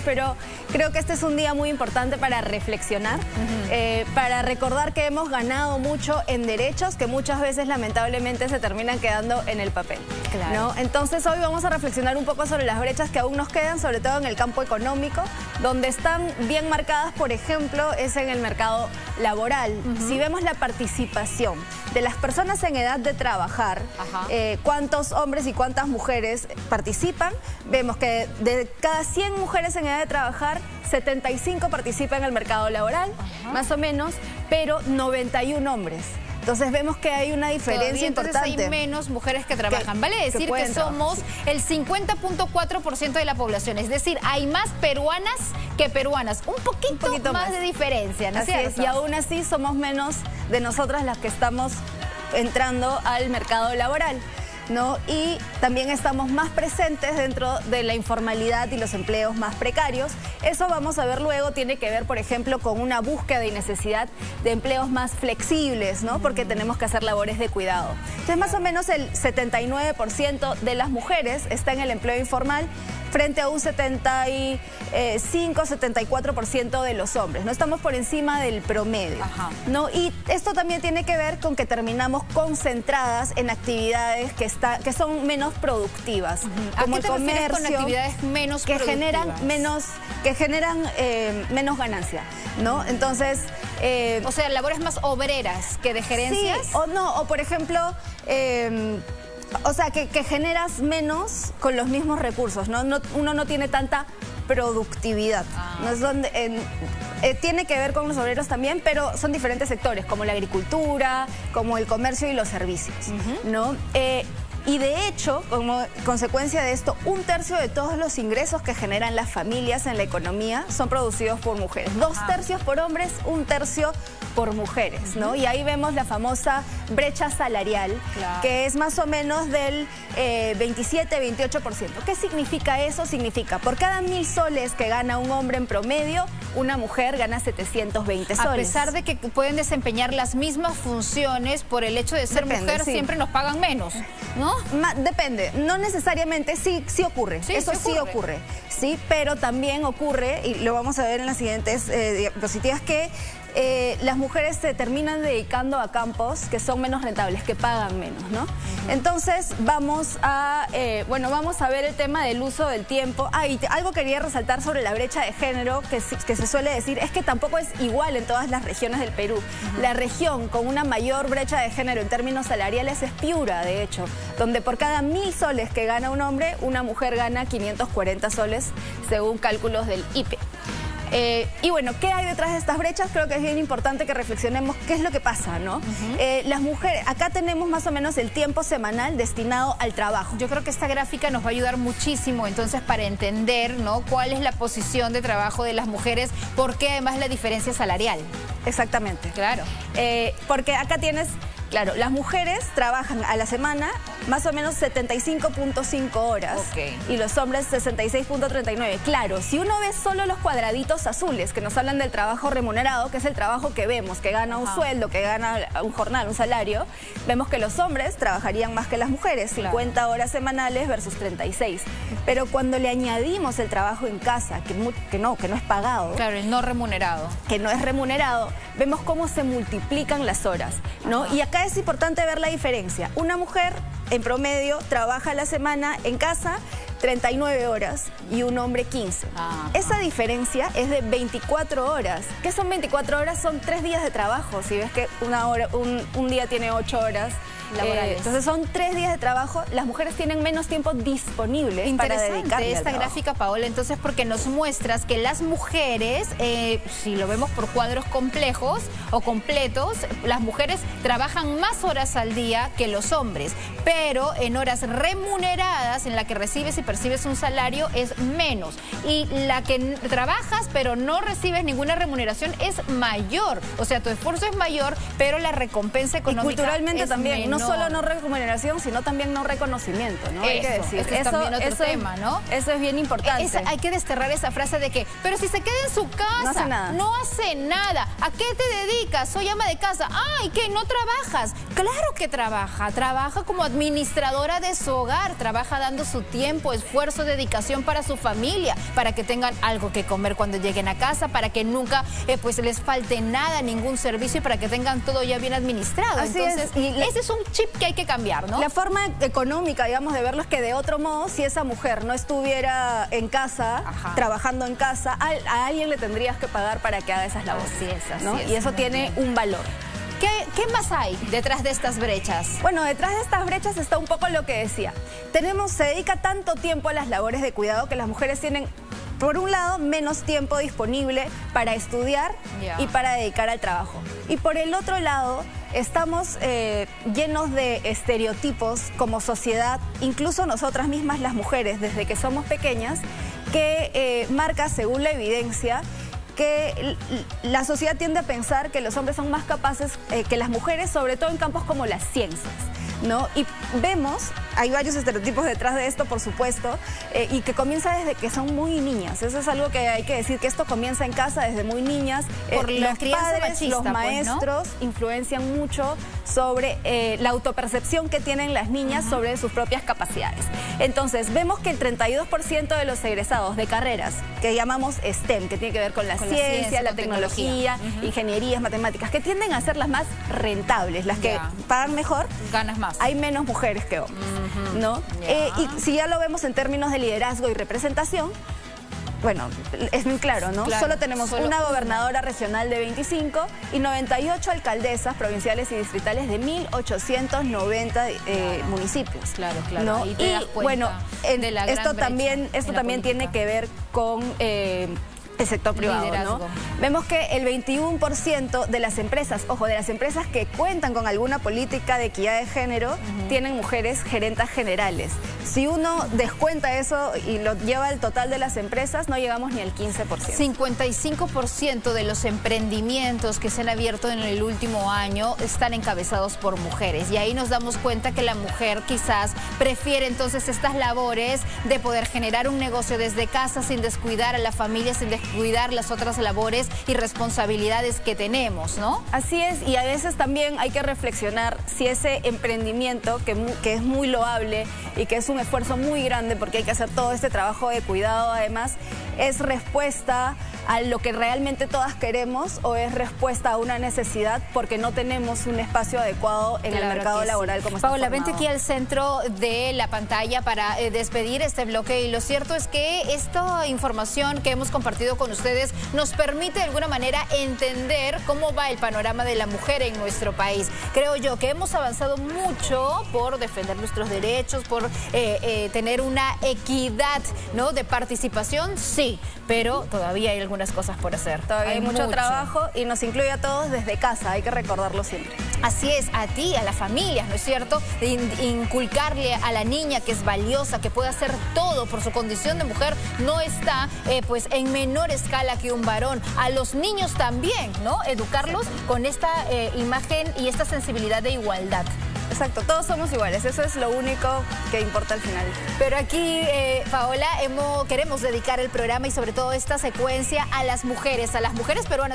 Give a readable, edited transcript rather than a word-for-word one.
pero creo que este es un día muy importante para reflexionar, para recordar que hemos ganado mucho en derechos que muchas veces lamentablemente se terminan quedando en el papel. Claro. ¿No? Entonces hoy vamos a reflexionar un poco sobre las brechas que aún nos quedan, sobre todo en el campo económico, donde están bien marcadas, por ejemplo, es en el mercado laboral. Si vemos la participación de las personas en edad de trabajar, cuántos hombres y cuántas mujeres participan, vemos que de cada 100 mujeres en edad de trabajar, 75 participan en el mercado laboral, más o menos, pero 91 hombres. Entonces vemos que hay una diferencia importante. Hay menos mujeres que trabajan. Vale decir que somos el 50.4% de la población. Es decir, hay más peruanas que peruanas. Un poquito más de diferencia, ¿no es cierto? Y aún así somos menos de nosotras las que estamos entrando al mercado laboral, ¿no? Y también estamos más presentes dentro de la informalidad y los empleos más precarios. Eso vamos a ver luego, tiene que ver, por ejemplo, con una búsqueda y necesidad de empleos más flexibles, ¿no? Porque tenemos que hacer labores de cuidado. Entonces, más o menos el 79% de las mujeres está en el empleo informal, frente a un 75-74% de los hombres. No estamos por encima del promedio, ¿no? Y esto también tiene que ver con que terminamos concentradas en actividades que son menos productivas, como el comercio, con actividades menos que generan menos ganancia, ¿no? Entonces, o sea, labores más obreras que de gerencias. Sí, o por ejemplo, o sea, que generas menos con los mismos recursos, ¿no? Uno no tiene tanta productividad. ¿No? Es donde, tiene que ver con los obreros también, pero son diferentes sectores, como la agricultura, como el comercio y los servicios, ¿no? Y de hecho, como consecuencia de esto, 1/3 de todos los ingresos que generan las familias en la economía son producidos por mujeres. 2/3 por hombres, 1/3 por mujeres, ¿no? Y ahí vemos la famosa brecha salarial, que es más o menos del 27-28%. ¿Qué significa eso? Significa, por cada 1.000 soles que gana un hombre en promedio, una mujer gana 720 soles. A pesar de que pueden desempeñar las mismas funciones, por el hecho de ser mujer, siempre nos pagan menos, ¿no? Depende, no necesariamente, sí ocurre, eso sí ocurre, sí, pero también ocurre, y lo vamos a ver en las siguientes diapositivas, que las mujeres se terminan dedicando a campos que son menos rentables, que pagan menos, ¿no? Entonces vamos a ver el tema del uso del tiempo. Y algo quería resaltar sobre la brecha de género que se suele decir, es que tampoco es igual en todas las regiones del Perú. La región con una mayor brecha de género en términos salariales es Piura, de hecho, donde por cada 1.000 soles que gana un hombre, una mujer gana 540 soles, según cálculos del IPE. Y bueno, ¿qué hay detrás de estas brechas? Creo que es bien importante que reflexionemos qué es lo que pasa, ¿no? Las mujeres, acá tenemos más o menos el tiempo semanal destinado al trabajo. Yo creo que esta gráfica nos va a ayudar muchísimo entonces para entender, ¿no?, cuál es la posición de trabajo de las mujeres, por qué además la diferencia salarial. Exactamente. Claro. Porque acá tienes... Claro, las mujeres trabajan a la semana más o menos 75.5 horas y los hombres 66.39. Claro, si uno ve solo los cuadraditos azules que nos hablan del trabajo remunerado, que es el trabajo que vemos, que gana un sueldo, que gana un jornal, un salario, vemos que los hombres trabajarían más que las mujeres, 50 horas semanales versus 36. Pero cuando le añadimos el trabajo en casa, que no es pagado. Claro, el no remunerado. Que no es remunerado, vemos cómo se multiplican las horas, ¿no? Y acá es importante ver la diferencia. Una mujer en promedio trabaja a la semana en casa 39 horas y un hombre 15. Esa diferencia es de 24 horas. ¿Qué son 24 horas? Son 3 días de trabajo. Si ves que un día tiene 8 horas laborales. Entonces son 3 días de trabajo. Las mujeres tienen menos tiempo disponible para dedicarle al trabajo. Esta gráfica, Paola, entonces, porque nos muestras que las mujeres, si lo vemos por cuadros complejos o completos, las mujeres trabajan más horas al día que los hombres, pero en horas remuneradas, en la que recibes y percibes un salario, es menos. Y la que trabajas pero no recibes ninguna remuneración es mayor. O sea, tu esfuerzo es mayor, pero la recompensa económica culturalmente es también menor. no solo no remuneración, sino también no reconocimiento, ¿no? Hay que decir. Eso es también otro tema, ¿no? Eso es bien importante. Hay que desterrar esa frase de que, pero si se queda en su casa, no hace nada. No hace nada. ¿A qué te dedicas? Soy ama de casa. Ay, ¿qué? ¿No trabajas? Claro que trabaja. Trabaja como administradora de su hogar. Trabaja dando su tiempo, esfuerzo, dedicación para su familia, para que tengan algo que comer cuando lleguen a casa, para que nunca pues les falte nada, ningún servicio, y para que tengan todo ya bien administrado. Así Entonces, es. Y ese es un chip que hay que cambiar, ¿no? La forma económica, digamos, de verlo es que de otro modo, si esa mujer no estuviera en casa, trabajando en casa, a alguien le tendrías que pagar para que haga esas labores. Así ¿no? es, y eso tiene un valor. ¿Qué más hay detrás de estas brechas? Bueno, detrás de estas brechas está un poco lo que decía. Se dedica tanto tiempo a las labores de cuidado que las mujeres tienen, por un lado, menos tiempo disponible para estudiar y para dedicar al trabajo. Y por el otro lado, estamos llenos de estereotipos como sociedad, incluso nosotras mismas las mujeres, desde que somos pequeñas, que marca, según la evidencia, que la sociedad tiende a pensar que los hombres son más capaces que las mujeres, sobre todo en campos como las ciencias, ¿no? Y vemos, hay varios estereotipos detrás de esto, por supuesto, y que comienza desde que son muy niñas. Eso es algo que hay que decir, que esto comienza en casa desde muy niñas. Por los padres, machista, los maestros, pues, ¿no? Influencian mucho sobre la autopercepción que tienen las niñas sobre sus propias capacidades. Entonces, vemos que el 32% de los egresados de carreras que llamamos STEM, que tiene que ver con la ciencia, la tecnología, ingenierías, matemáticas, que tienden a ser las más rentables, las que pagan mejor, ganas más. Hay menos mujeres que hombres, ¿no? Y si ya lo vemos en términos de liderazgo y representación, bueno, es muy claro, ¿no? Solo tenemos una gobernadora regional de 25 y 98 alcaldesas provinciales y distritales de 1.890 municipios. Claro. ¿no? Y bueno, esto también tiene que ver con el sector privado, ¿no? Vemos que el 21% de las empresas, ojo, de las empresas que cuentan con alguna política de equidad de género, tienen mujeres gerentas generales. Si uno descuenta eso y lo lleva al total de las empresas, no llegamos ni al 15%. 55% de los emprendimientos que se han abierto en el último año están encabezados por mujeres. Y ahí nos damos cuenta que la mujer quizás prefiere entonces estas labores de poder generar un negocio desde casa sin descuidar a la familia, sin descuidar las otras labores y responsabilidades que tenemos, ¿no? Así es, y a veces también hay que reflexionar si ese emprendimiento, que es muy loable y que es un esfuerzo muy grande porque hay que hacer todo este trabajo de cuidado, además, es respuesta a lo que realmente todas queremos o es respuesta a una necesidad porque no tenemos un espacio adecuado en el mercado laboral como está Paola, formado. vente aquí al centro de la pantalla para despedir este bloque, y lo cierto es que esta información que hemos compartido con ustedes nos permite de alguna manera entender cómo va el panorama de la mujer en nuestro país. Creo yo que hemos avanzado mucho por defender nuestros derechos, por tener una equidad, ¿no?, de participación, sí, pero todavía hay algunas cosas por hacer. Todavía hay mucho trabajo y nos incluye a todos desde casa, hay que recordarlo siempre. Así es, a ti, a las familias, ¿no es cierto? De inculcarle a la niña que es valiosa, que puede hacer todo por su condición de mujer, no está pues en menor escala que un varón. A los niños también, ¿no? Educarlos con esta imagen y esta sensibilidad de igualdad. Exacto, todos somos iguales, eso es lo único que importa al final. Pero aquí, Paola, queremos dedicar el programa y sobre todo esta secuencia a las mujeres peruanas.